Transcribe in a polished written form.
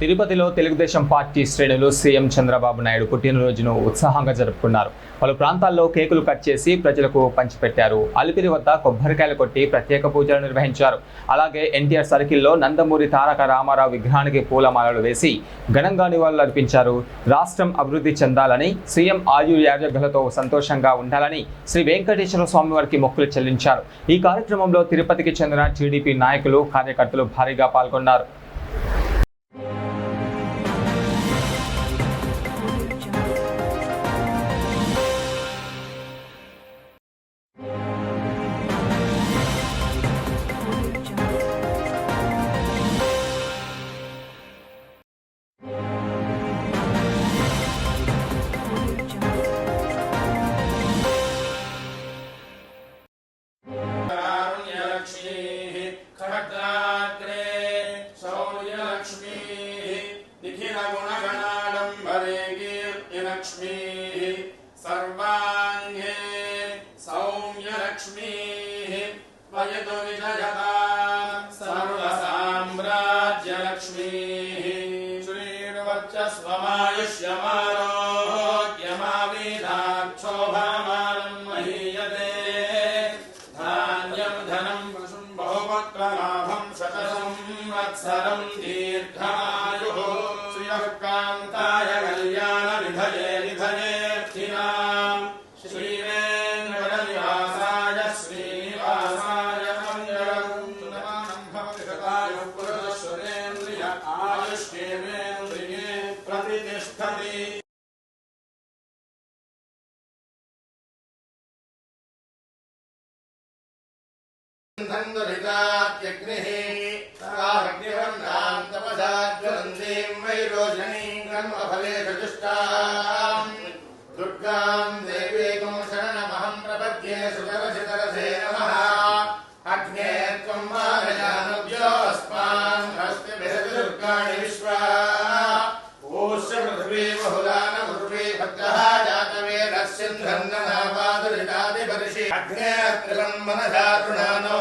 తిరుపతిలో తెలుగుదేశం పార్టీ శ్రేణులు సీఎం చంద్రబాబు నాయుడు పుట్టినరోజును ఉత్సాహంగా జరుపుకున్నారు. పలు ప్రాంతాల్లో కేకులు కట్ చేసి ప్రజలకు పంచిపెట్టారు. అలిపిరి వద్ద కొబ్బరికాయలు కొట్టి ప్రత్యేక పూజలు నిర్వహించారు. అలాగే ఎన్టీఆర్ సర్కిల్లో నందమూరి తారక రామారావు విగ్రహానికి పూలమాలలు వేసి ఘనంగా నివాళులు అర్పించారు. రాష్ట్రం అభివృద్ధి చెందాలని, సీఎం ఆయుర్యారోగ్యాలతో సంతోషంగా ఉండాలని శ్రీ వెంకటేశ్వర స్వామి వారికి మొక్కులు చెల్లించారు. ఈ కార్యక్రమంలో తిరుపతికి చెందిన టీడీపీ నాయకులు, కార్యకర్తలు భారీగా పాల్గొన్నారు. सर्वांगे सौम्य लक्ष्मी वयतु विजयता सर्वसाम्राज्य लक्ष्मी श्रीर्वच्चस्वमायुष्यमारोग्यमावेदाक्षोभामानं महीयते धान्यं धनं बहुपुत्रलाभं शतसंवत्सरं दीर्घायुः श्रियः कान्ताय कल्याण विधये श्रीवेङ्कटनिवासाय श्रीनिवासाय मङ्गलं नमानं भवतिशताय पुरुषेन्द्रिय आयुष्येवेन्द्रिये प्रतिष्ठति। धन्दुरितात्यग्निः तारग्निवर्णां तपसा ज्वलन्तीं वैरोचनीं कर्मफले चतुष्टाम् दुर्गां देवीं शरणमहं प्रपद्ये सुतरसितरसे नमः। अग्ने त्वं मारयानुज्योऽस्मान् हस्तिभिर्दुर्गाणि विश्वा ऊष्य पृथिवी बहुलानमुर्वी भद्रः जातवेदस्यन्धन्ननापादुरितादिपर्षि अग्ने त्रिलं मनसा तृणानो